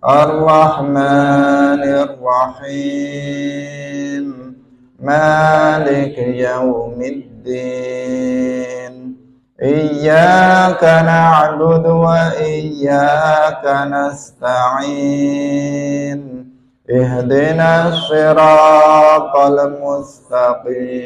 الرحمن الرحيم مالك يوم الدين إياك نعبد وإياك نستعين اهدنا الصراط المستقيم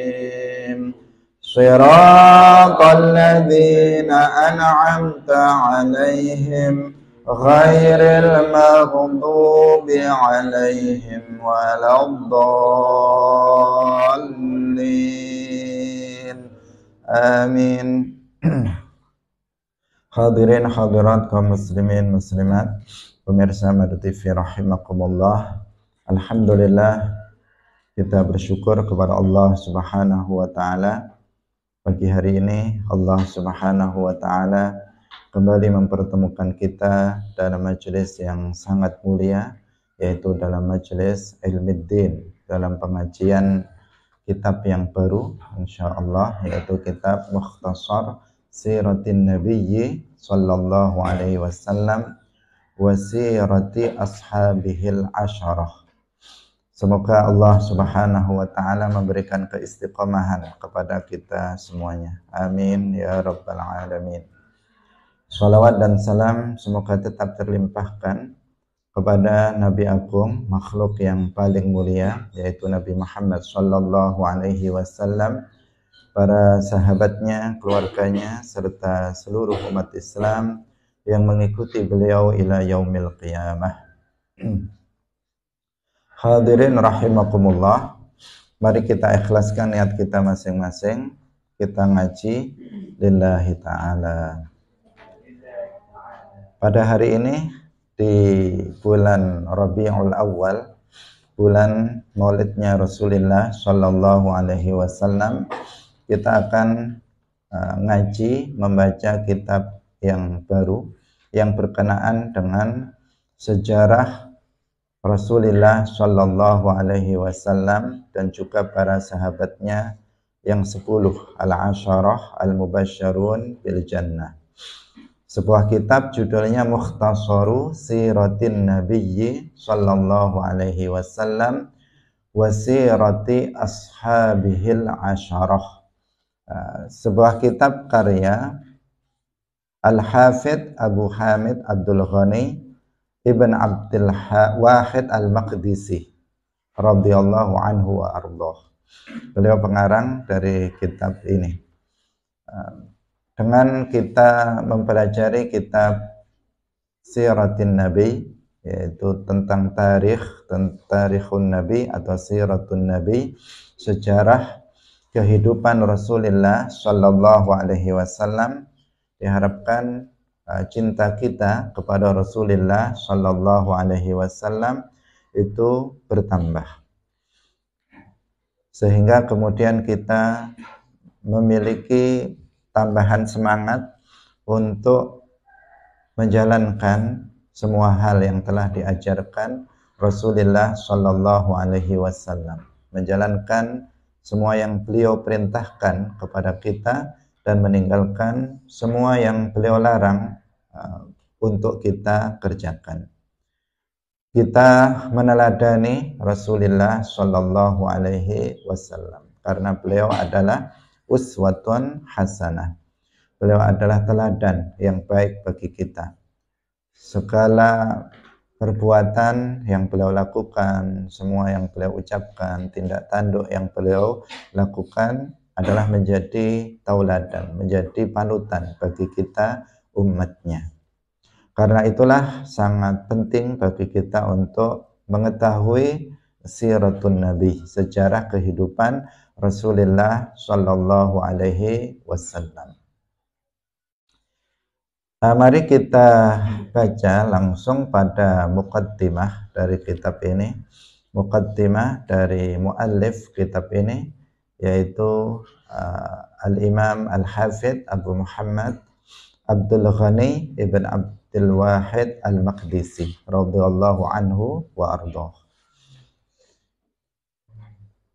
صراط الذين أنعمت عليهم غير المغضوب عليهم ولا الضالين آمين. Hadirin hadirat kaum muslimin muslimat, pemirsa Madu TV rahimakumullah. Alhamdulillah, kita bersyukur kepada Allah Subhanahu wa taala. Pagi hari ini Allah Subhanahu wa taala kembali mempertemukan kita dalam majelis yang sangat mulia, yaitu dalam majelis Ilmuddin, dalam pengajian kitab yang baru insyaallah, yaitu kitab Mukhtasar Siratin Nabiyyi sallallahu alaihi wasallam wa sirati ashabihil asyarah. Semoga Allah Subhanahu wa taala memberikan keistiqomahan kepada kita semuanya. Amin ya rabbal alamin. Salawat dan salam semoga tetap terlimpahkan kepada Nabi Agung, makhluk yang paling mulia, yaitu Nabi Muhammad sallallahu alaihi wasallam, para sahabatnya, keluarganya, serta seluruh umat Islam yang mengikuti beliau ila yaumil qiyamah. Hadirin rahimakumullah, mari kita ikhlaskan niat kita masing-masing, kita ngaji lillahi ta'ala. Pada hari ini di bulan Rabiul Awal, bulan Maulidnya Rasulullah sallallahu alaihi wasallam, kita akan ngaji membaca kitab yang baru yang berkenaan dengan sejarah Rasulullah sallallahu alaihi wasallam dan juga para sahabatnya yang 10 al-asyarah al-mubasysyarun bil jannah. Sebuah kitab judulnya Mukhtasaru Siratin Nabiyyi sallallahu alaihi wasallam wa sirati ashabihil asyarah. Sebuah kitab karya Al-Hafidh Abu Hamid Abdul Ghani Ibn Abdul Wahid Al-Maqdisi radhiyallahu anhu wa ardhah. Beliau pengarang dari kitab ini. Dengan kita mempelajari kitab Siratin Nabi, yaitu tentang tarikhun Nabi atau Siratun Nabi, sejarah kehidupan Rasulullah sallallahu alaihi wasallam, diharapkan cinta kita kepada Rasulullah sallallahu alaihi wasallam itu bertambah, sehingga kemudian kita memiliki tambahan semangat untuk menjalankan semua hal yang telah diajarkan Rasulullah sallallahu alaihi wasallam, menjalankan semua yang beliau perintahkan kepada kita dan meninggalkan semua yang beliau larang untuk kita kerjakan. Kita meneladani Rasulullah sallallahu alaihi wasallam karena beliau adalah uswatun hasanah. Beliau adalah teladan yang baik bagi kita. Segala perbuatan yang beliau lakukan, semua yang beliau ucapkan, tindak tanduk yang beliau lakukan adalah menjadi tauladan, menjadi panutan bagi kita umatnya. Karena itulah sangat penting bagi kita untuk mengetahui siratun Nabi, sejarah kehidupan Rasulullah sallallahu alaihi wasallam. Mari kita baca langsung pada muqaddimah dari kitab ini. Muqaddimah dari muallif kitab ini, yaitu Al-Imam Al-Hafidh Abu Muhammad Abdul Ghani Ibn Abdul Wahid Al-Maqdisi radhiyallahu anhu wa ardhah.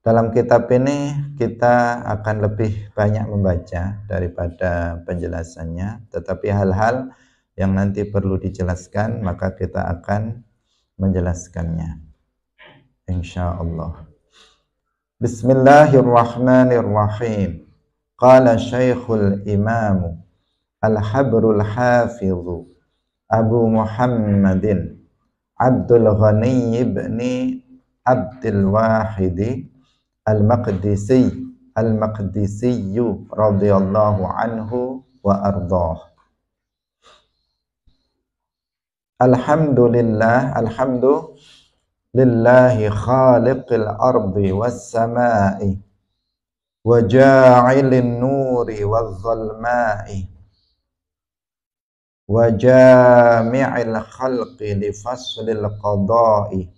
Dalam kitab ini kita akan lebih banyak membaca daripada penjelasannya, tetapi hal-hal yang nanti perlu dijelaskan maka kita akan menjelaskannya insyaallah. Bismillahirrahmanirrahim. Qala Syekhul Imam Al-Habrul Hafidh Abu Muhammadin Abdul Ghani ibn Abdul Wahid Al-Maqdisi radhiyallahu anhu wa ardhah. Alhamdulillahi khaliqil ardi was samai wa ja'ilin nuri waz zalmai wa jami'il khalqi li faslil qada'i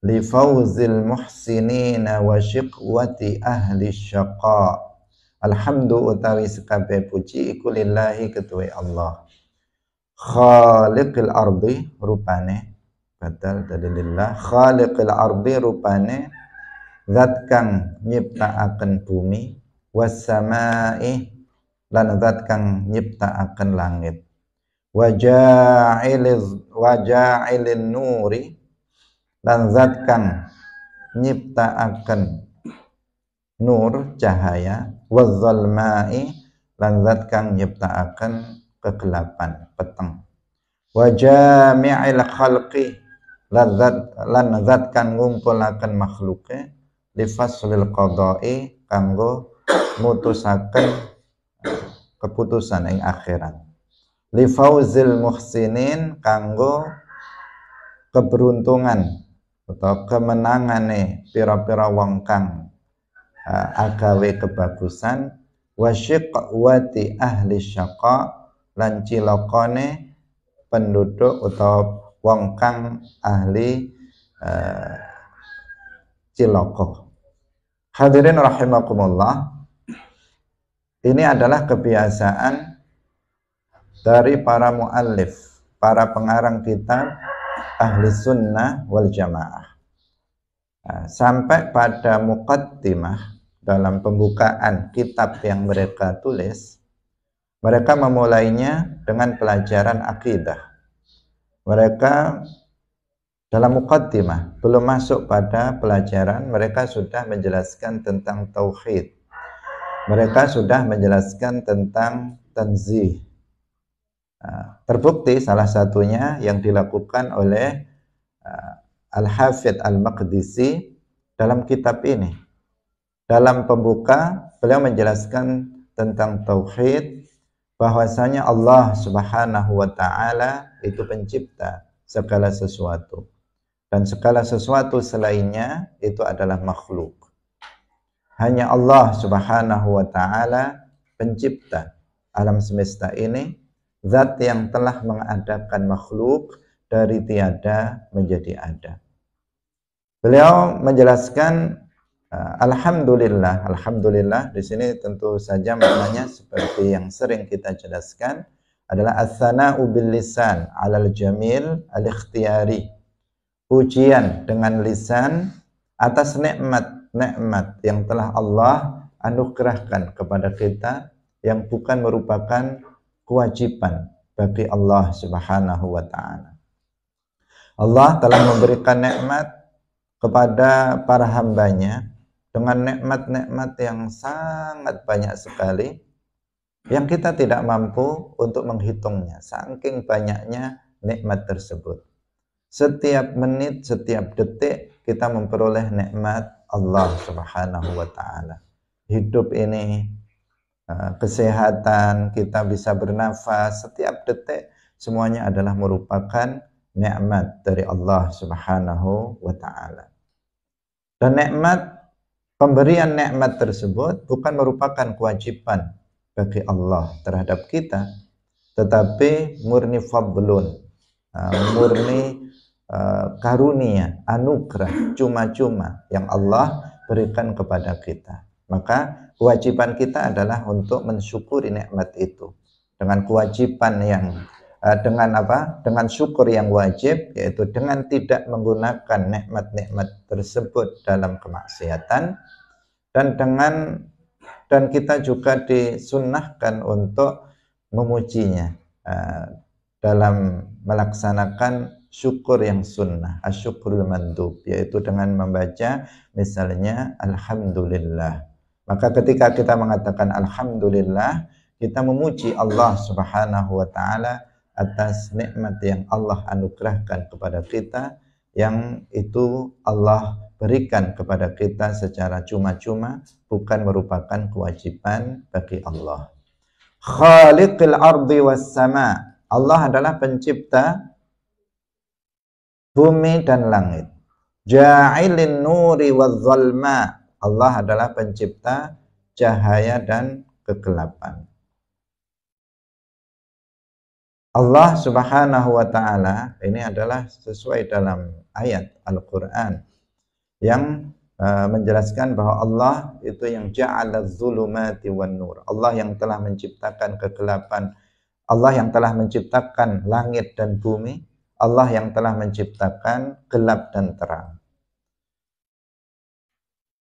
li fawzil muhsinina wa syiqwati ahli syaqa. Alhamdu utawi sekabeh puji iku lillahi ketuwe Allah, khaliqil ardi rupane badal dari lillah, khaliqil ardi rupane zat kang nyiptaaken bumi, was samai lan zat kang nyiptaaken langit, wa ja'ilin nuri lan zat kang nyiptaaken nur cahaya, wa zalmai lan zat kang nyiptaaken kegelapan peteng, wa jami'il khalqi lan zat kang ngumpulaken makhluke, li faslil qada'i kanggo mutusaken keputusan ing akhirat, li fauzil muhsinin kanggo keberuntungan atau kemenangane pira-pira wong kang agawe kebagusan, wa syiqwati ahli syaqa lan cilokone penduduk atau wong kang ahli ciloko. Hadirin rahimakumullah, ini adalah kebiasaan dari para muallif, para pengarang kitab ahli sunnah wal jamaah. Sampai pada muqaddimah, dalam pembukaan kitab yang mereka tulis, mereka memulainya dengan pelajaran akidah. Mereka dalam muqaddimah, belum masuk pada pelajaran, mereka sudah menjelaskan tentang tauhid. Mereka sudah menjelaskan tentang tanzih. Terbukti salah satunya yang dilakukan oleh Al-Hafidh Al-Maqdisi dalam kitab ini. Dalam pembuka, beliau menjelaskan tentang tauhid, bahwasanya Allah Subhanahu wa taala itu pencipta segala sesuatu, dan segala sesuatu selainnya itu adalah makhluk. Hanya Allah Subhanahu wa taala pencipta alam semesta ini, zat yang telah mengadakan makhluk dari tiada menjadi ada. Beliau menjelaskan alhamdulillah di sini tentu saja maknanya seperti yang sering kita jelaskan adalah as-sana'u bil lisan 'alal jamil al-ikhtiyari. Pujian dengan lisan atas nikmat-nikmat yang telah Allah anugerahkan kepada kita yang bukan merupakan kewajiban bagi Allah Subhanahu wa taala. Allah telah memberikan nikmat kepada para hambanya dengan nikmat-nikmat yang sangat banyak sekali, yang kita tidak mampu untuk menghitungnya, saking banyaknya nikmat tersebut. Setiap menit, setiap detik kita memperoleh nikmat Allah Subhanahu wa taala. Hidup ini, kesehatan, kita bisa bernafas, setiap detik semuanya adalah merupakan nikmat dari Allah Subhanahu wa taala. Dan pemberian nikmat tersebut bukan merupakan kewajiban bagi Allah terhadap kita, tetapi murni fadlun, murni karunia, anugerah, cuma-cuma yang Allah berikan kepada kita. Maka kewajiban kita adalah untuk mensyukuri nikmat itu dengan kewajiban yang dengan syukur yang wajib, yaitu dengan tidak menggunakan nikmat-nikmat tersebut dalam kemaksiatan, dan kita juga disunnahkan untuk memujinya dalam melaksanakan syukur yang sunnah, asyukrul mandub, yaitu dengan membaca misalnya alhamdulillah. Maka ketika kita mengatakan alhamdulillah, kita memuji Allah Subhanahu wa taala atas nikmat yang Allah anugerahkan kepada kita, yang itu Allah berikan kepada kita secara cuma-cuma, bukan merupakan kewajiban bagi Allah. Khaliqil ardi was sama. Allah adalah pencipta bumi dan langit. Ja'ilin nuri waz zalma. Allah adalah pencipta cahaya dan kegelapan. Allah Subhanahu wa taala ini adalah sesuai dalam ayat Al-Qur'an yang menjelaskan bahwa Allah itu yang ja'ala zulumati wan nur. Allah yang telah menciptakan kegelapan, Allah yang telah menciptakan langit dan bumi, Allah yang telah menciptakan gelap dan terang.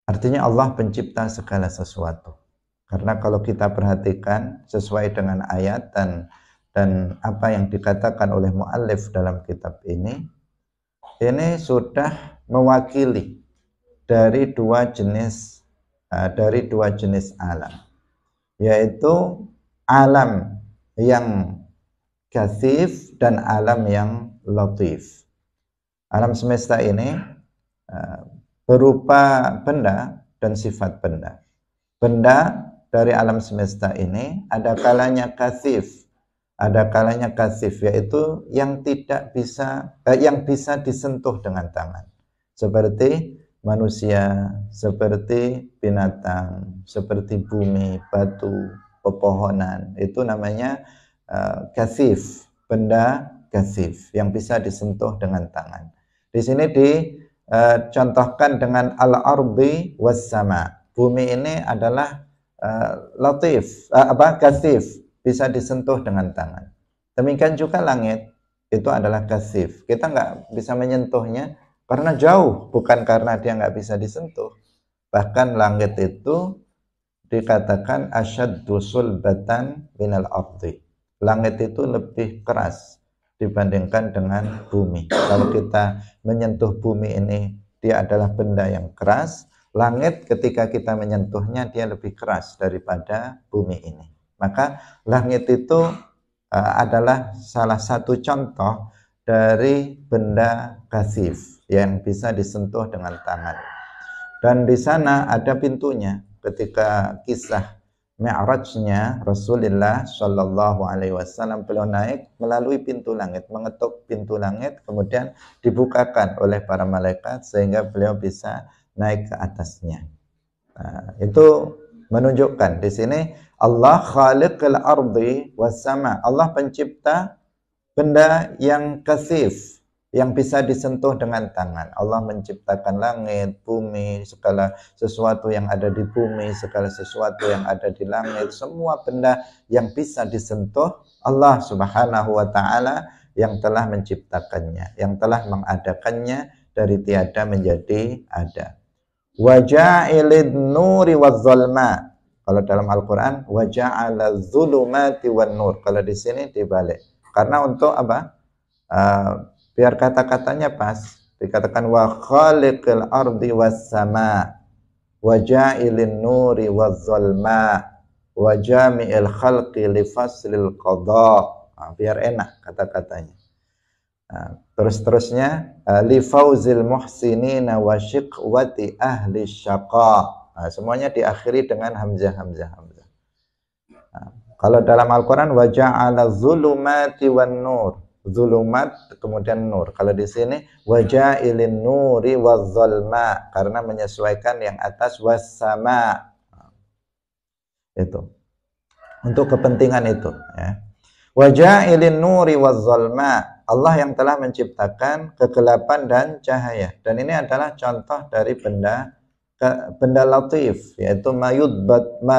Artinya Allah pencipta segala sesuatu. Karena kalau kita perhatikan sesuai dengan ayat dan apa yang dikatakan oleh muallif dalam kitab ini sudah mewakili dari dua jenis alam, yaitu alam yang katsif dan alam yang latif. Alam semesta ini berupa benda dan sifat benda. Benda dari alam semesta ini ada kalanya katsif, yaitu yang bisa disentuh dengan tangan, seperti manusia, seperti binatang, seperti bumi, batu, pepohonan. Itu namanya katsif, benda katsif yang bisa disentuh dengan tangan. Di sini dicontohkan dengan al-ardi was sama. Bumi ini adalah katsif, bisa disentuh dengan tangan. Demikian juga langit, itu adalah katsif. Kita nggak bisa menyentuhnya karena jauh, bukan karena dia nggak bisa disentuh. Bahkan langit itu dikatakan asyaddu sulbatan minal ardi. Langit itu lebih keras dibandingkan dengan bumi. Kalau kita menyentuh bumi ini, dia adalah benda yang keras. Langit ketika kita menyentuhnya, dia lebih keras daripada bumi ini. Maka langit itu adalah salah satu contoh dari benda katsif yang bisa disentuh dengan tangan. Dan di sana ada pintunya. Ketika kisah Mi'rajnya Rasulullah Shallallahu Alaihi Wasallam, beliau naik melalui pintu langit, mengetuk pintu langit, kemudian dibukakan oleh para malaikat sehingga beliau bisa naik ke atasnya. Nah, itu menunjukkan di sini Allah khaliqil ardi was sama. Allah pencipta benda yang katsif, yang bisa disentuh dengan tangan. Allah menciptakan langit, bumi, segala sesuatu yang ada di bumi, segala sesuatu yang ada di langit, semua benda yang bisa disentuh, Allah Subhanahu wa taala yang telah menciptakannya, yang telah mengadakannya dari tiada menjadi ada. Wa ja'ilid nuri waz zalma. Kalau dalam Al-Qur'an wa ja'ala dzulumati wan nur. Kalau di sini dibalik. Karena untuk apa? Biar kata-katanya pas, dikatakan wa khaliqil ardi was sama wa ja'ilin nuri waz zalma wa jami'il khalqi li faslil qada. Biar enak kata-katanya. Terus-terusnya li fauzil muhsinina wa syiqwati ahli syaqa. Semuanya diakhiri dengan hamzah. Kalau dalam Al-Qur'an wa ja'ala dzulumati wan nur. Zulumat kemudian nur. Kalau di sini wa ja'ilin nuri waz zalma, karena menyesuaikan yang atas was sama. Itu. Untuk kepentingan itu, ya. Wa ja'ilin nuri waz zalma. Allah yang telah menciptakan kegelapan dan cahaya. Dan ini adalah contoh dari benda latif, yaitu ma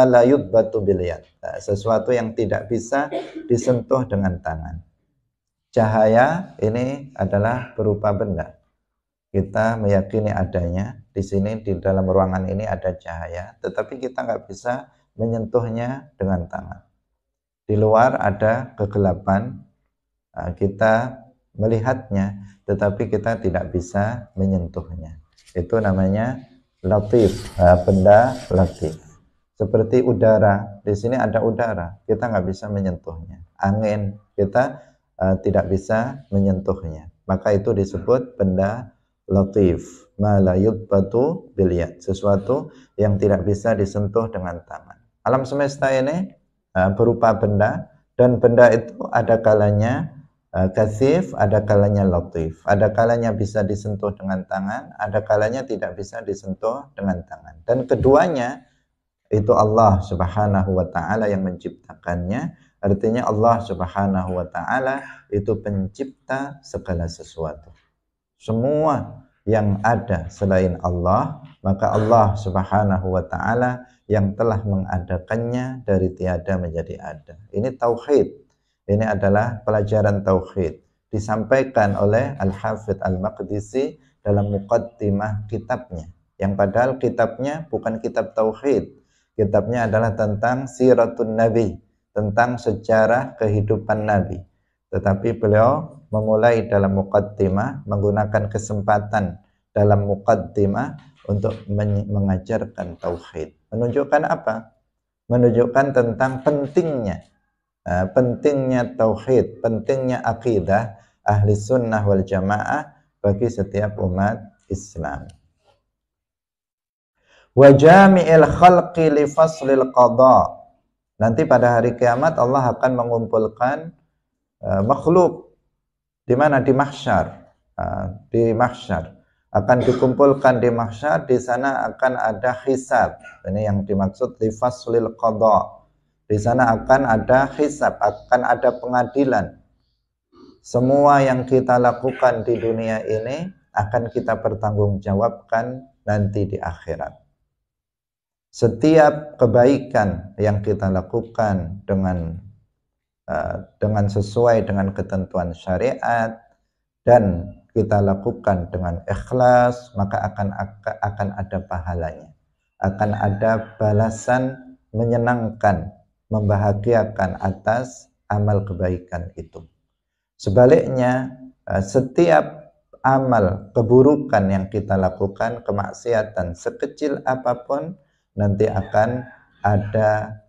la yudbatu bil yad. Sesuatu yang tidak bisa disentuh dengan tangan. Cahaya ini adalah berupa benda. Kita meyakini adanya. Di sini di dalam ruangan ini ada cahaya, tetapi kita nggak bisa menyentuhnya dengan tangan. Di luar ada kegelapan. Kita melihatnya, tetapi kita tidak bisa menyentuhnya. Itu namanya latif, benda latif. Seperti udara, di sini ada udara, kita nggak bisa menyentuhnya. Angin, kita tidak bisa menyentuhnya. Maka itu disebut benda latif. Ma la yudbatu bil yad, sesuatu yang tidak bisa disentuh dengan tangan. Alam semesta ini berupa benda, dan benda itu ada kalanya kasif, ada kalanya latif. Ada kalanya bisa disentuh dengan tangan, ada kalanya tidak bisa disentuh dengan tangan. Dan keduanya itu Allah Subhanahu wa taala yang menciptakannya. Artinya Allah Subhanahu wa taala itu pencipta segala sesuatu. Semua yang ada selain Allah, maka Allah Subhanahu wa taala yang telah mengadakannya dari tiada menjadi ada. Ini tauhid. Ini adalah pelajaran tauhid. Disampaikan oleh Al-Hafidz Al-Maqdisi dalam muqaddimah kitabnya. Yang padahal kitabnya bukan kitab tauhid. Kitabnya adalah tentang siratun Nabi, tentang sejarah kehidupan Nabi. Tetapi beliau memulai dalam muqaddimah, menggunakan kesempatan dalam muqaddimah untuk mengajarkan tauhid. Menunjukkan apa? Menunjukkan tentang pentingnya tauhid, pentingnya akidah ahli sunnah wal jamaah bagi setiap umat Islam. Wa jami'il khalqi li faslil qada. Nanti pada hari kiamat Allah akan mengumpulkan makhluk di mana? Di mahsyar. Di mahsyar akan dikumpulkan di mahsyar, di sana akan ada hisab. Ini yang dimaksud li faslil qada. Di sana akan ada hisab, akan ada pengadilan. Semua yang kita lakukan di dunia ini akan kita pertanggungjawabkan nanti di akhirat. Setiap kebaikan yang kita lakukan dengan sesuai dengan ketentuan syariat dan kita lakukan dengan ikhlas, maka akan ada pahalanya, akan ada balasan menyenangkan, membahagiakan atas amal kebaikan itu. Sebaliknya, setiap amal keburukan yang kita lakukan, kemaksiatan sekecil apapun, nanti akan ada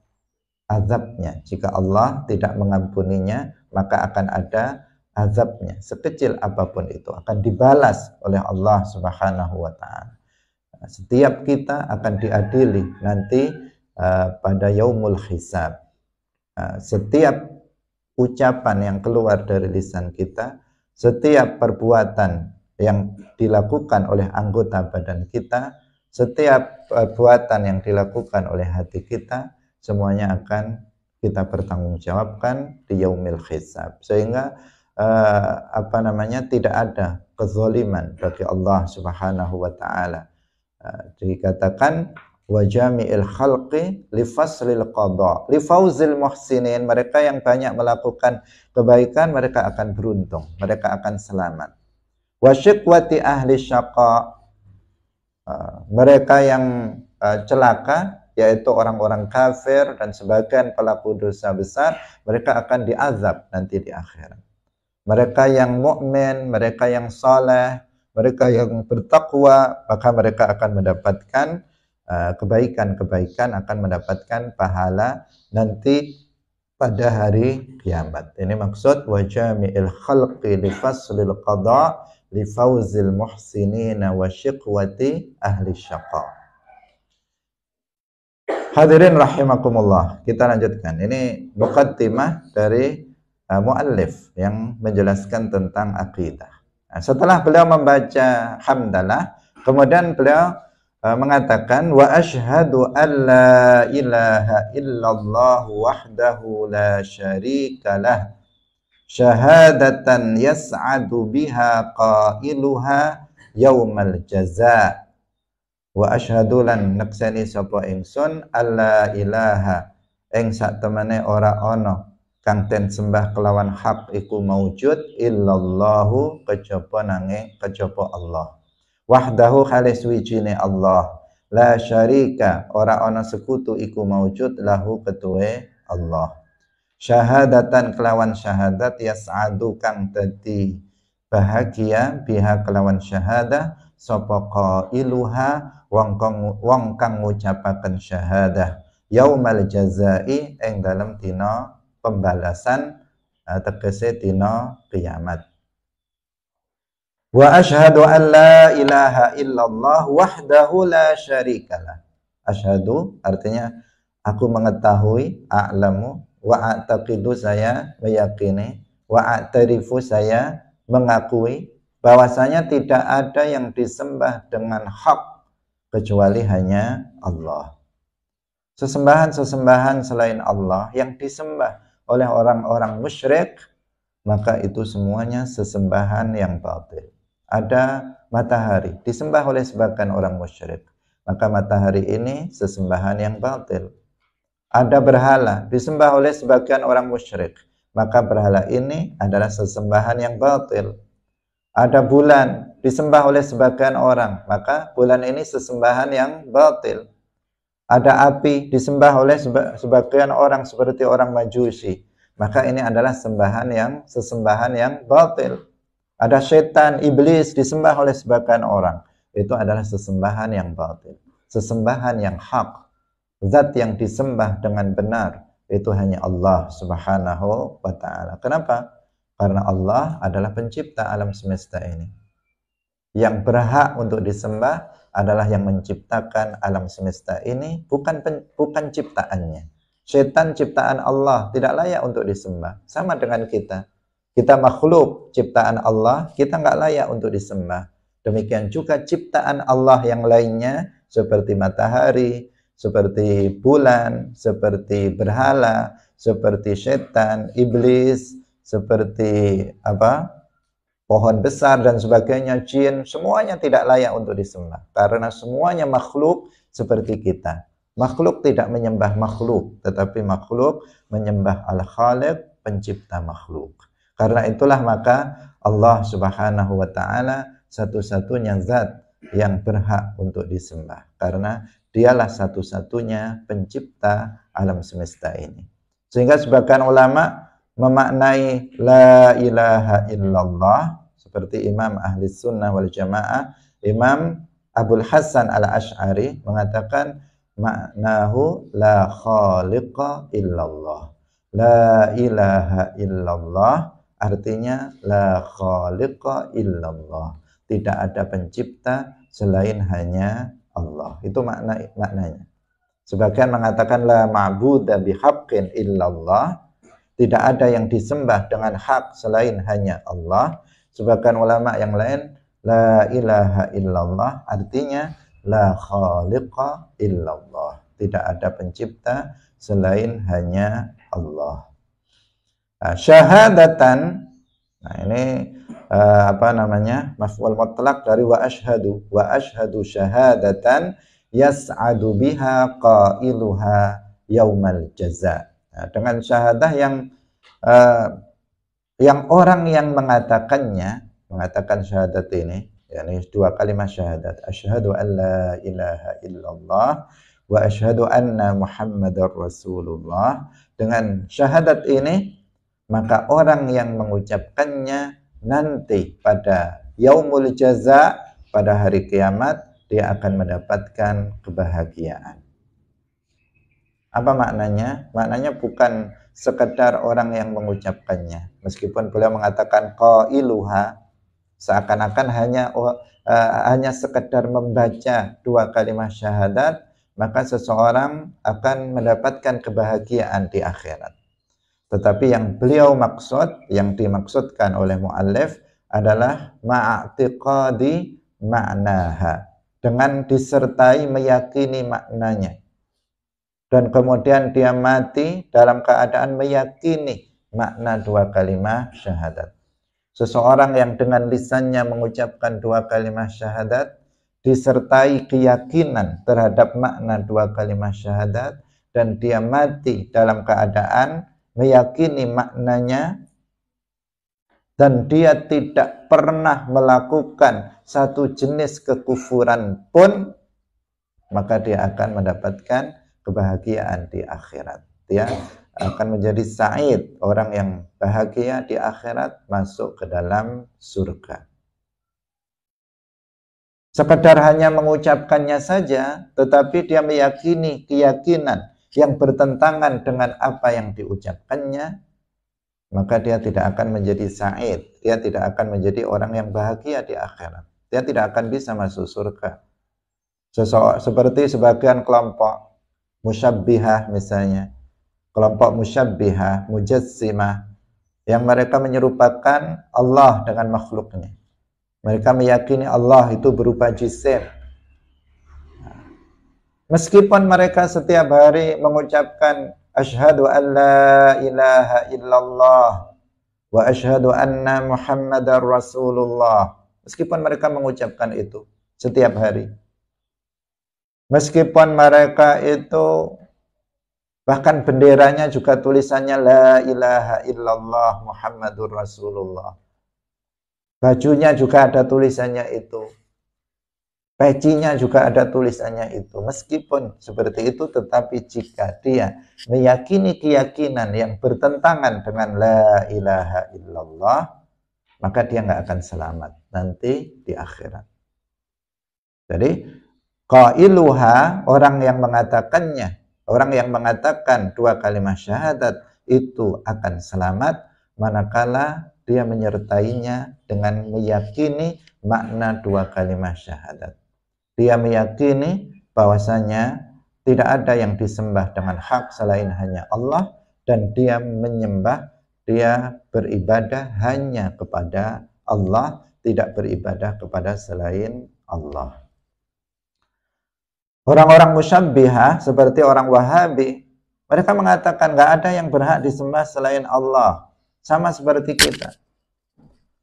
azabnya. Jika Allah tidak mengampuninya, maka akan ada azabnya. Sekecil apapun itu akan dibalas oleh Allah Subhanahu wa taala. Setiap kita akan diadili nanti pada yaumul hisab. Setiap ucapan yang keluar dari lisan kita, setiap perbuatan yang dilakukan oleh anggota badan kita, setiap perbuatan yang dilakukan oleh hati kita, semuanya akan kita pertanggungjawabkan di yaumil hisab. Sehingga tidak ada kezaliman bagi Allah Subhanahu wa taala. Dikatakan wa jami'il khalqi li faslil qada li fauzil muhsinin, mereka yang banyak melakukan kebaikan mereka akan beruntung, mereka akan selamat. Wa syiqwati ahli syaqa, mereka yang celaka yaitu orang-orang kafir dan sebagian pelaku dosa besar, mereka akan diazab nanti di akhirat. Mereka yang mukmin, mereka yang saleh, mereka yang bertakwa, maka mereka akan mendapatkan kebaikan-kebaikan, akan mendapatkan pahala nanti pada hari kiamat. Ini maksud wa jami'il khalqi li faslil qada li fauzil muhsinina wa syiqwati ahli syaqa. Hadirin rahimakumullah, kita lanjutkan. Ini muqaddimah dari muallif yang menjelaskan tentang akidah. Setelah beliau membaca hamdalah, kemudian beliau mengatakan wa asyhadu an la ilaha illallah wahdahu la syarikalah syahadatan yas'adu biha qailuha yaumal jaza. Wa asyhadu lan naksani sapa ingsun alla ilaha ing sak temene ora ana kang den sembah kelawan hak iku maujud illallahu kejaba nanging kejaba Allah. Wahdahu khalis wijine Allah, la syarika ora ana sekutu iku maujud lahu ketuwe Allah. Syahadatan kelawan syahadat yas'adu kang dadi bahagia biha kelawan syahadah sapa qailuha wong kang ngucapaken syahadah yaumal jazai ing dalem dina pembalasan tegese dina kiamat. Wa asyhadu an la ilaha illallah wahdahu la syarikalah. Asyhadu artinya aku mengetahui, a'lamu, wa a'taqidu saya meyakini, wa a'tarifu saya mengakui bahwasanya tidak ada yang disembah dengan hak kecuali hanya Allah. Sesembahan-sesembahan selain Allah yang disembah oleh orang-orang musyrik, maka itu semuanya sesembahan yang batil. Ada matahari disembah oleh sebagian orang musyrik, maka matahari ini sesembahan yang batil. Ada berhala disembah oleh sebagian orang musyrik, maka berhala ini adalah sesembahan yang batil. Ada bulan disembah oleh sebagian orang, maka bulan ini sesembahan yang batil. Ada api disembah oleh sebagian orang seperti orang Majusi, maka ini adalah sesembahan yang batil. Ada setan, iblis disembah oleh sebagian orang, itu adalah sesembahan yang batil. Sesembahan yang hak, zat yang disembah dengan benar, itu hanya Allah Subhanahu wa ta'ala. Kenapa? Karena Allah adalah pencipta alam semesta ini. Yang berhak untuk disembah adalah yang menciptakan alam semesta ini, bukan ciptaannya. Setan ciptaan Allah, tidak layak untuk disembah. Sama dengan kita. Kita makhluk ciptaan Allah, kita nggak layak untuk disembah. Demikian juga ciptaan Allah yang lainnya, seperti matahari, seperti bulan, seperti berhala, seperti setan, iblis, seperti pohon besar dan sebagainya, jin, semuanya tidak layak untuk disembah. Karena semuanya makhluk seperti kita. Makhluk tidak menyembah makhluk, tetapi makhluk menyembah Al-Khaliq, pencipta makhluk. Karena itulah maka Allah Subhanahu wa ta'ala satu-satunya zat yang berhak untuk disembah. Karena dialah satu-satunya pencipta alam semesta ini. Sehingga sebagian ulama memaknai la ilaha illallah seperti Imam Ahli Sunnah wal Jamaah, Imam Abul Hasan al-Ash'ari mengatakan maknahu la khaliqa illallah. La ilaha illallah artinya la khaliqa illallah. Tidak ada pencipta selain hanya Allah. Itu maknanya. Sebagian mengatakan la ma'buda bihaqqin illallah. Tidak ada yang disembah dengan hak selain hanya Allah. Sebagian ulama yang lain la ilaha illallah artinya la khaliqa illallah. Tidak ada pencipta selain hanya Allah. Syahadatan, nah ini maf'ul mutlaq dari wa asyhadu syahadatan yas'adu biha qailuha yaumal jaza. Nah, dengan syahadah yang orang yang mengatakan syahadat ini, yakni dua kalimat syahadat, asyhadu an la ilaha illallah wa asyhadu anna muhammadar rasulullah. Dengan syahadat ini, maka orang yang mengucapkannya nanti pada yaumul jaza, pada hari kiamat, dia akan mendapatkan kebahagiaan. Apa maknanya? Maknanya bukan sekedar orang yang mengucapkannya. Meskipun beliau mengatakan qailuha, seakan-akan hanya sekedar membaca dua kalimat syahadat, maka seseorang akan mendapatkan kebahagiaan di akhirat. Tetapi yang beliau maksud, yang dimaksudkan oleh muallif adalah ma'atiqadi ma'naha, dengan disertai meyakini maknanya. Dan kemudian dia mati dalam keadaan meyakini makna dua kalimat syahadat. Seseorang yang dengan lisannya mengucapkan dua kalimat syahadat, disertai keyakinan terhadap makna dua kalimat syahadat, dan dia mati dalam keadaan meyakini maknanya, dan dia tidak pernah melakukan satu jenis kekufuran pun, maka dia akan mendapatkan kebahagiaan di akhirat. Dia akan menjadi sa'id, orang yang bahagia di akhirat, masuk ke dalam surga. Sekedar hanya mengucapkannya saja, tetapi dia meyakini keyakinan yang bertentangan dengan apa yang diucapkannya, maka dia tidak akan menjadi sa'id, dia tidak akan menjadi orang yang bahagia di akhirat. Dia tidak akan bisa masuk surga. Seperti sebagian kelompok musyabbihah misalnya, kelompok musyabbihah, mujassimah, yang mereka menyerupakan Allah dengan makhluknya. Mereka meyakini Allah itu berupa jisim. Meskipun mereka setiap hari mengucapkan asyhadu an la ilaha illallah wa asyhadu anna muhammadar rasulullah. Meskipun mereka mengucapkan itu setiap hari. Meskipun mereka itu bahkan benderanya juga tulisannya la ilaha illallah muhammadur rasulullah. Bajunya juga ada tulisannya itu. Pecinya juga ada tulisannya itu. Meskipun seperti itu, tetapi jika dia meyakini keyakinan yang bertentangan dengan la ilaha illallah, maka dia nggak akan selamat nanti di akhirat. Jadi, qailuha, orang yang mengatakannya, orang yang mengatakan dua kalimat syahadat itu akan selamat, manakala dia menyertainya dengan meyakini makna dua kalimat syahadat. Dia meyakini bahwasanya tidak ada yang disembah dengan hak selain hanya Allah, dan dia menyembah, dia beribadah hanya kepada Allah, tidak beribadah kepada selain Allah. Orang-orang musyabbihah seperti orang Wahabi, mereka mengatakan nggak ada yang berhak disembah selain Allah, sama seperti kita.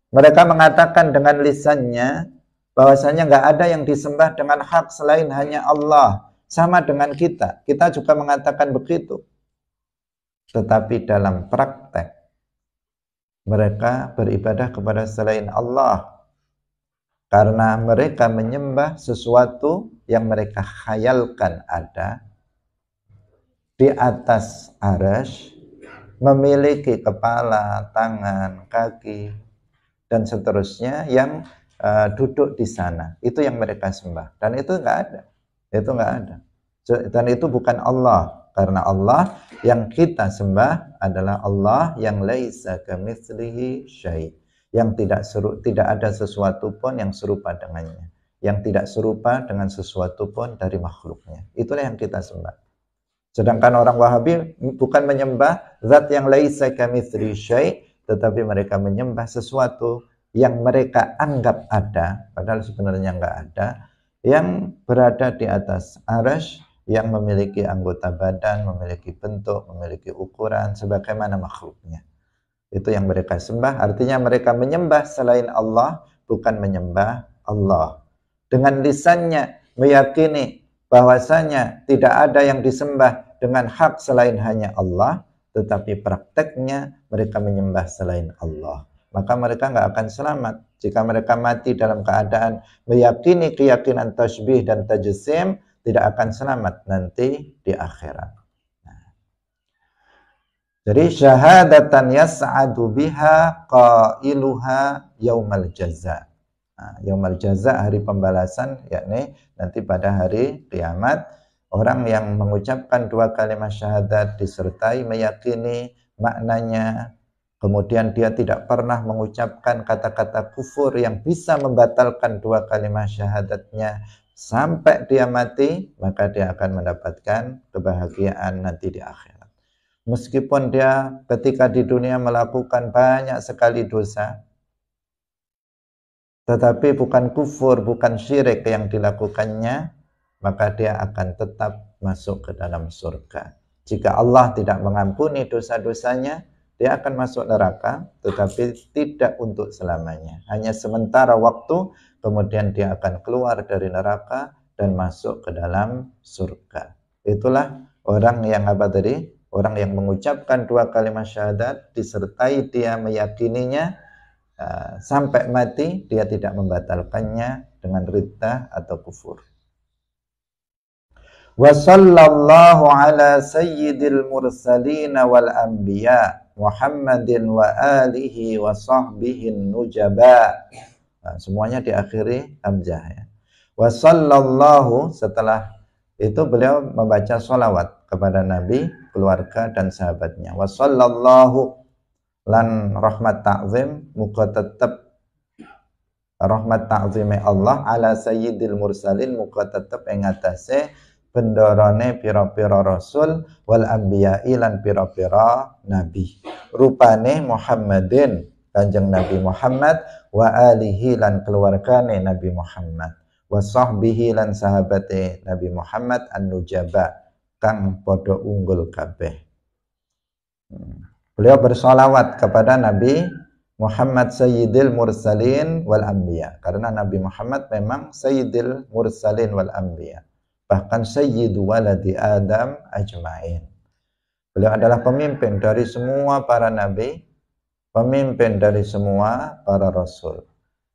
Mereka mengatakan dengan lisannya bahwasanya nggak ada yang disembah dengan hak selain hanya Allah, sama dengan kita. Kita juga mengatakan begitu. Tetapi dalam praktek mereka beribadah kepada selain Allah karena mereka menyembah sesuatu yang mereka khayalkan ada di atas arsy, memiliki kepala, tangan, kaki, dan seterusnya yang duduk di sana. Itu yang mereka sembah. Dan itu enggak ada. Itu enggak ada. Dan itu bukan Allah. Karena Allah yang kita sembah adalah Allah yang laisa kamitslihi syai'. Yang tidak ada sesuatu pun yang serupa dengannya. Yang tidak serupa dengan sesuatu pun dari makhluknya. Itulah yang kita sembah. Sedangkan orang Wahabi bukan menyembah zat yang laisa kamitslihi syai', tetapi mereka menyembah sesuatu yang mereka anggap ada, padahal sebenarnya enggak ada, yang berada di atas arsy, yang memiliki anggota badan, memiliki bentuk, memiliki ukuran sebagaimana makhluknya. Itu yang mereka sembah, artinya mereka menyembah selain Allah, bukan menyembah Allah. Dengan lisannya meyakini bahwasanya tidak ada yang disembah dengan hak selain hanya Allah, tetapi prakteknya mereka menyembah selain Allah. Maka mereka nggak akan selamat. Jika mereka mati dalam keadaan meyakini keyakinan tasbih dan tajsim, tidak akan selamat nanti di akhirat. Jadi syahadatan yas'adu biha qailuha yaumal jaza. Yaumal jaza, hari pembalasan, yakni nanti pada hari kiamat, orang yang mengucapkan dua kalimat syahadat disertai meyakini maknanya, kemudian dia tidak pernah mengucapkan kata-kata kufur yang bisa membatalkan dua kalimat syahadatnya sampai dia mati, maka dia akan mendapatkan kebahagiaan nanti di akhirat. Meskipun dia ketika di dunia melakukan banyak sekali dosa, tetapi bukan kufur, bukan syirik yang dilakukannya, maka dia akan tetap masuk ke dalam surga. Jika Allah tidak mengampuni dosa-dosanya, dia akan masuk neraka, tetapi tidak untuk selamanya. Hanya sementara waktu, kemudian dia akan keluar dari neraka dan masuk ke dalam surga. Itulah orang yang apa tadi? Orang yang mengucapkan dua kalimat syahadat, disertai dia meyakininya, sampai mati, dia tidak membatalkannya dengan riddah atau kufur. Wa sallallahu ala sayyidil mursalin wal anbiya Muhammadin wa alihi wa sahbihi nujaba. Nah, semuanya diakhiri hamzah ya. Wa sallallahu, setelah itu beliau membaca sholawat kepada Nabi, keluarga dan sahabatnya. Wa sallallahu, lan rahmat ta'zim muga tetep rahmat ta'zime Allah ala sayyidil mursalin muga tetep ing atase bendorone pira-pira rasul wal anbiya'i lan pira-pira nabi. Rupane Muhammadin, Kanjeng Nabi Muhammad, wa alihi lan keluargane Nabi Muhammad, wa sahbihi lan sahabate Nabi Muhammad an-nujaba kang padha unggul kabeh. Beliau bersolawat kepada Nabi Muhammad Sayyidil Mursalin wal Anbiya, karena Nabi Muhammad memang Sayyidil Mursalin wal Anbiya, bahkan Sayyidu waladi Adam ajma'in. Beliau adalah pemimpin dari semua para nabi, pemimpin dari semua para rasul,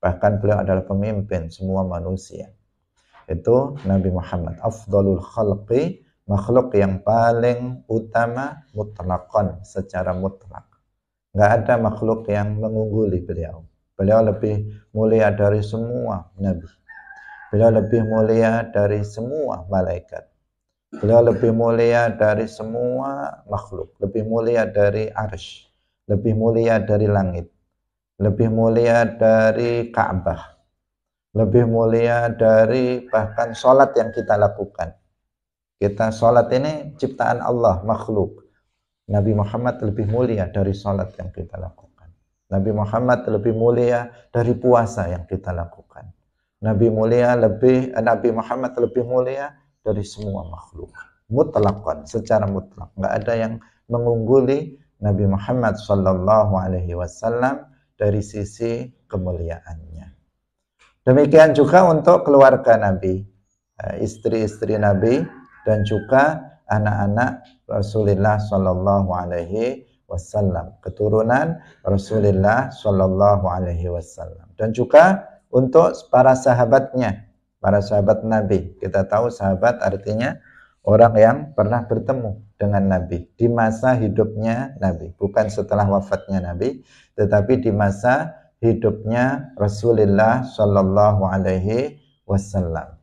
bahkan beliau adalah pemimpin semua manusia. Itu Nabi Muhammad, afdalul khalqi, makhluk yang paling utama mutlakon, secara mutlak. Nggak ada makhluk yang mengungguli beliau. Beliau lebih mulia dari semua nabi. Beliau lebih mulia dari semua malaikat. Beliau lebih mulia dari semua makhluk. Lebih mulia dari arsy. Lebih mulia dari langit. Lebih mulia dari Ka'bah. Lebih mulia dari bahkan sholat yang kita lakukan. Kita sholat ini ciptaan Allah, makhluk. Nabi Muhammad lebih mulia dari sholat yang kita lakukan. Nabi Muhammad lebih mulia dari puasa yang kita lakukan. Nabi Muhammad lebih mulia dari semua makhluk. Mutlakon, secara mutlak. Nggak ada yang mengungguli Nabi Muhammad sallallahu alaihi wasallam dari sisi kemuliaannya. Demikian juga untuk keluarga Nabi, istri-istri Nabi, dan juga anak-anak Rasulullah sallallahu alaihi wasallam, keturunan Rasulullah sallallahu alaihi wasallam, dan juga untuk para sahabatnya, para sahabat Nabi. Kita tahu sahabat artinya orang yang pernah bertemu dengan Nabi di masa hidupnya Nabi, bukan setelah wafatnya Nabi, tetapi di masa hidupnya Rasulullah sallallahu alaihi wasallam.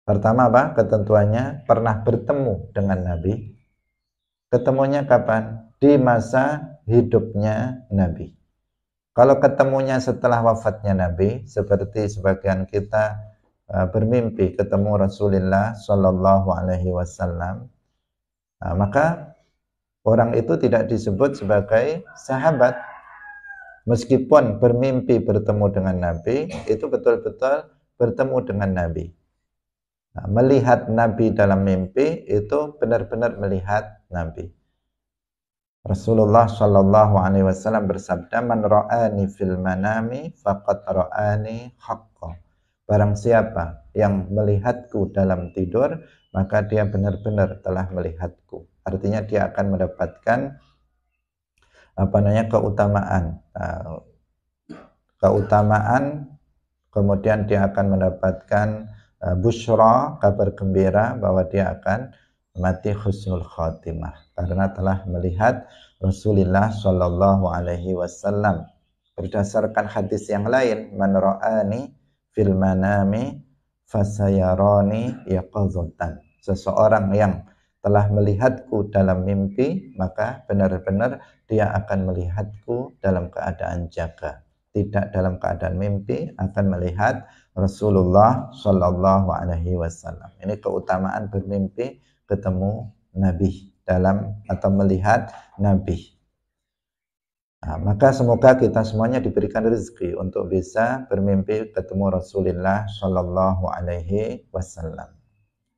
Pertama apa? Ketentuannya pernah bertemu dengan Nabi. Ketemunya kapan? Di masa hidupnya Nabi. Kalau ketemunya setelah wafatnya Nabi, seperti sebagian kita bermimpi ketemu Rasulullah Shallallahu Alaihi Wasallam, maka orang itu tidak disebut sebagai sahabat. Meskipun bermimpi bertemu dengan Nabi, itu betul-betul bertemu dengan Nabi. Melihat Nabi dalam mimpi itu benar-benar melihat Nabi. Rasulullah Shallallahu Alaihi Wasallam bersabda, "Man ra'ani fil manami, faqad ra'ani haqqa." Barang siapa yang melihatku dalam tidur, maka dia benar-benar telah melihatku. Artinya dia akan mendapatkan keutamaan, kemudian dia akan mendapatkan busyra, kabar gembira bahwa dia akan mati husnul khatimah karena telah melihat Rasulullah Shallallahu Alaihi Wasallam. Berdasarkan hadis yang lain, man ra'ani fil manami fasayarani yaqadhatan. Seseorang yang telah melihatku dalam mimpi, maka benar-benar dia akan melihatku dalam keadaan jaga. Tidak dalam keadaan mimpi, akan melihat Rasulullah Shallallahu Alaihi Wasallam. Ini keutamaan bermimpi ketemu Nabi atau melihat Nabi. Maka semoga kita semuanya diberikan rezeki untuk bisa bermimpi ketemu Rasulullah Shallallahu Alaihi Wasallam.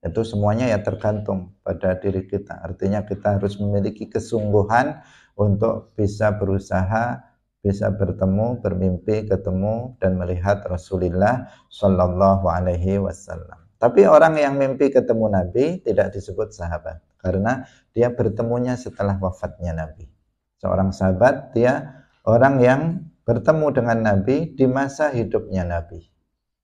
Itu semuanya ya tergantung pada diri kita. Artinya kita harus memiliki kesungguhan untuk bisa berusaha, bisa bertemu, bermimpi, ketemu dan melihat Rasulullah Shallallahu Alaihi Wasallam. Tapi orang yang mimpi ketemu Nabi tidak disebut sahabat, karena dia bertemunya setelah wafatnya Nabi. Seorang sahabat dia orang yang bertemu dengan Nabi di masa hidupnya Nabi.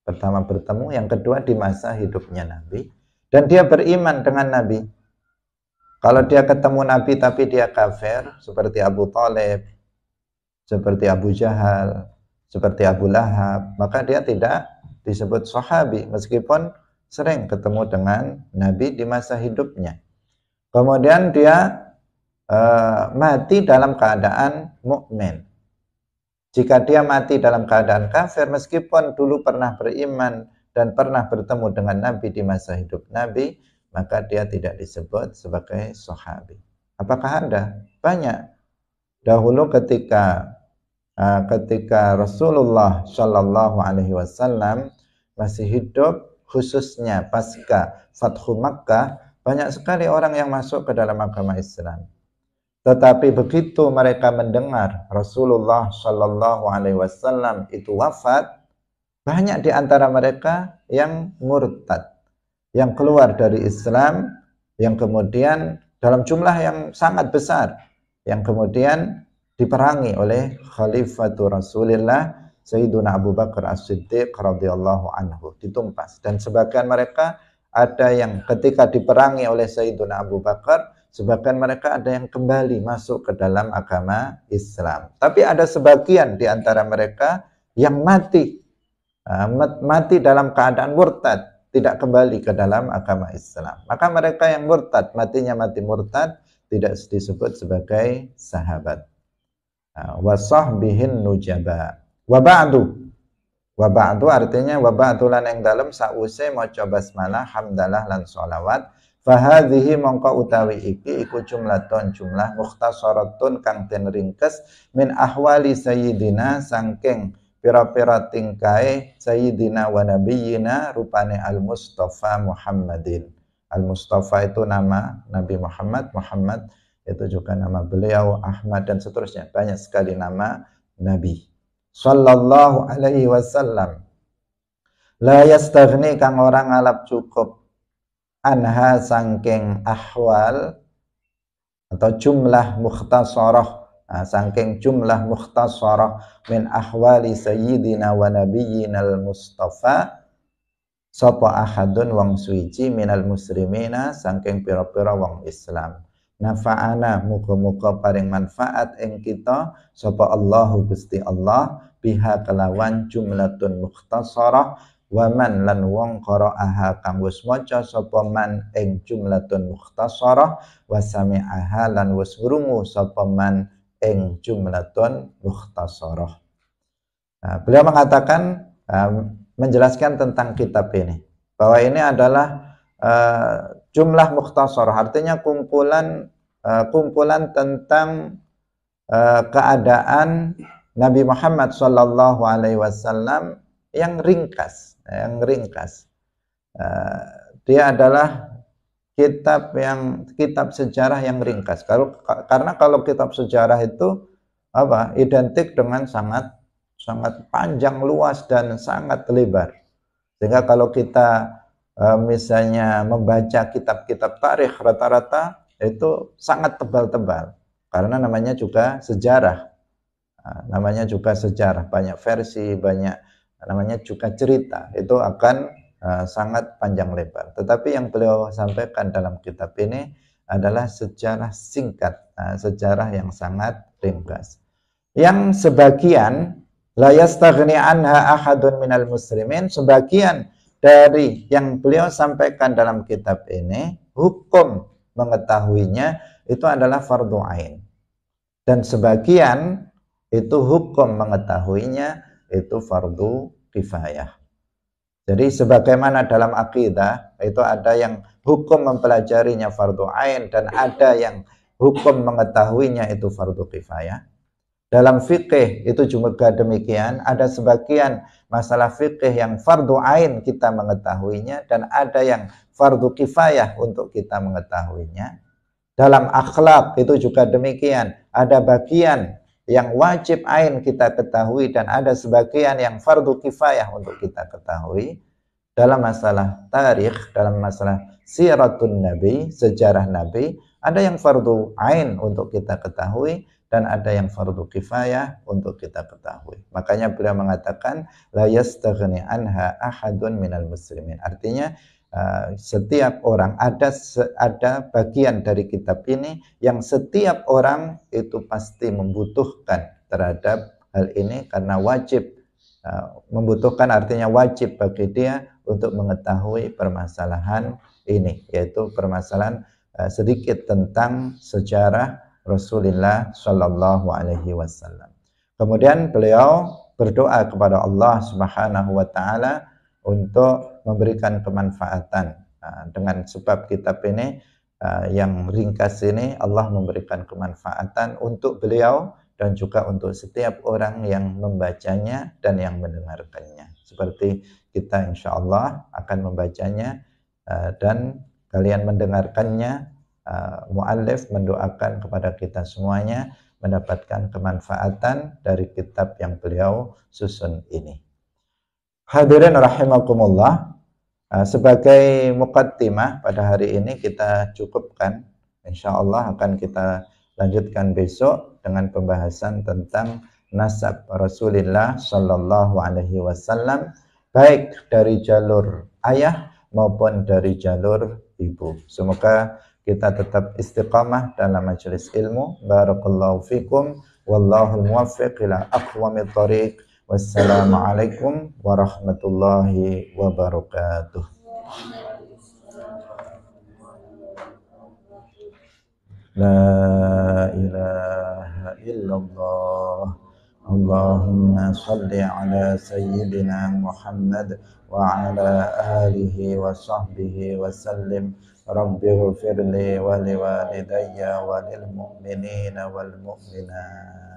Pertama bertemu, yang kedua di masa hidupnya Nabi. dan dia beriman dengan Nabi. Kalau dia ketemu Nabi tapi dia kafir, seperti Abu Thalib, seperti Abu Jahal, seperti Abu Lahab, maka dia tidak disebut sahabi meskipun sering ketemu dengan Nabi di masa hidupnya. Kemudian dia mati dalam keadaan mukmin. Jika dia mati dalam keadaan kafir, meskipun dulu pernah beriman dan pernah bertemu dengan Nabi di masa hidup Nabi, maka dia tidak disebut sebagai sahabi. Apakah ada? Banyak. Dahulu ketika Rasulullah Shallallahu Alaihi Wasallam masih hidup, khususnya pasca Fathu Makkah, banyak sekali orang yang masuk ke dalam agama Islam. Tetapi begitu mereka mendengar Rasulullah Shallallahu Alaihi Wasallam itu wafat, banyak di antara mereka yang murtad, yang keluar dari Islam, yang kemudian dalam jumlah yang sangat besar, yang kemudian diperangi oleh Khalifatul Rasulillah Sayyiduna Abu Bakar As-Siddiq radhiyallahu anhu, ditumpas. Dan sebagian mereka ada yang ketika diperangi oleh Sayyiduna Abu Bakar, sebagian mereka ada yang kembali masuk ke dalam agama Islam. Tapi ada sebagian di antara mereka yang mati dalam keadaan murtad, tidak kembali ke dalam agama Islam. Maka mereka yang murtad, matinya mati murtad, tidak disebut sebagai sahabat. Wa sahbihin nujaba. Wa ba'du artinya wa ba'du lan ing dalem sause maca basmalah, hamdalah lan sholawat. Fahadhihi mongko utawi iki iku jumlah mukhtasaratun kang den ringkes min ahwali sayyidina sangking pira-pira tingkae sayyidina wa nabiyyina rupane al-Mustafa Muhammadin. Al-Mustafa itu nama Nabi Muhammad, Muhammad itu juga nama beliau, Ahmad dan seterusnya, banyak sekali nama Nabi sallallahu alaihi wasallam. La yastaghni kang orang ngalap cukup anha sangking ahwal atau jumlah mukhtasarah, sangking jumlah mukhtasarah min ahwali sayyidina wa nabiyyina al-Mustafa sapa ahadun wong suci minal muslimina sangking pira-pira wong Islam. Nafa'ana muga-muga paring manfaat ing kita sapa Allahu Gusti Allah biha kelawan jumlatun mukhtasarah wa man lan wong qara'aha kang wis maca sapa man ing jumlatun mukhtasarah wa sami'aha lan wis ngrungu sapa man ing jumlatun mukhtasarah. Beliau mengatakan menjelaskan tentang kitab ini bahwa ini adalah jumlah mukhtasarah, artinya kumpulan tentang keadaan Nabi Muhammad sallallahu alaihi wasallam yang ringkas. Dia adalah kitab sejarah yang ringkas. Karena kalau kitab sejarah itu identik dengan sangat panjang, luas dan sangat lebar. Sehingga kalau kita misalnya membaca kitab-kitab tarikh, rata-rata itu sangat tebal-tebal karena namanya juga sejarah. Banyak versi, banyak namanya juga cerita, itu akan sangat panjang lebar. Tetapi yang beliau sampaikan dalam kitab ini adalah sejarah singkat, sejarah yang sangat ringkas. Yang sebagian la yastaghni anha ahadun minal muslimin, sebagian dari yang beliau sampaikan dalam kitab ini, hukum mengetahuinya itu adalah fardhu ain. Dan sebagian itu hukum mengetahuinya itu fardu kifayah. Jadi sebagaimana dalam akidah itu ada yang hukum mempelajarinya fardu ain dan ada yang hukum mengetahuinya itu fardu kifayah. Dalam fikih itu juga demikian, ada sebagian masalah fikih yang fardu ain kita mengetahuinya dan ada yang fardu kifayah untuk kita mengetahuinya. Dalam akhlak itu juga demikian, ada bagian yang wajib ain kita ketahui dan ada sebagian yang fardu kifayah untuk kita ketahui. Dalam masalah tarikh, dalam masalah siratun nabi, sejarah nabi, ada yang fardu ain untuk kita ketahui dan ada yang fardu kifayah untuk kita ketahui. Makanya beliau mengatakan la yastaghni anha ahadun minal muslimin. Artinya setiap orang ada bagian dari kitab ini yang setiap orang itu pasti membutuhkan terhadap hal ini, karena wajib, membutuhkan artinya wajib bagi dia untuk mengetahui permasalahan ini, yaitu permasalahan sedikit tentang sejarah Rasulullah Shallallahu Alaihi Wasallam. Kemudian beliau berdoa kepada Allah Subhanahu Wa Taala untuk memberikan kemanfaatan. Dengan sebab kitab ini yang ringkas ini, Allah memberikan kemanfaatan untuk beliau dan juga untuk setiap orang yang membacanya dan yang mendengarkannya. Seperti kita insya Allah akan membacanya dan kalian mendengarkannya. Muallif mendoakan kepada kita semuanya mendapatkan kemanfaatan dari kitab yang beliau susun ini. Hadirin rahimakumullah, sebagai muqaddimah pada hari ini kita cukupkan. Insya Allah akan kita lanjutkan besok dengan pembahasan tentang nasab Rasulullah Sallallahu Alaihi Wasallam, baik dari jalur ayah maupun dari jalur ibu. Semoga kita tetap istiqamah dalam majelis ilmu. Barakallahu fikum, wallahul muwaffiq ila aqwamit thariq. Wassalamualaikum warahmatullahi wabarakatuh. La ilaha illallah. Allahumma salli ala sayyidina Muhammad wa ala alihi wa sahbihi wa sallim. Rabbighfirli wa liwalidayya wa lil mu'minina wal mu'minat.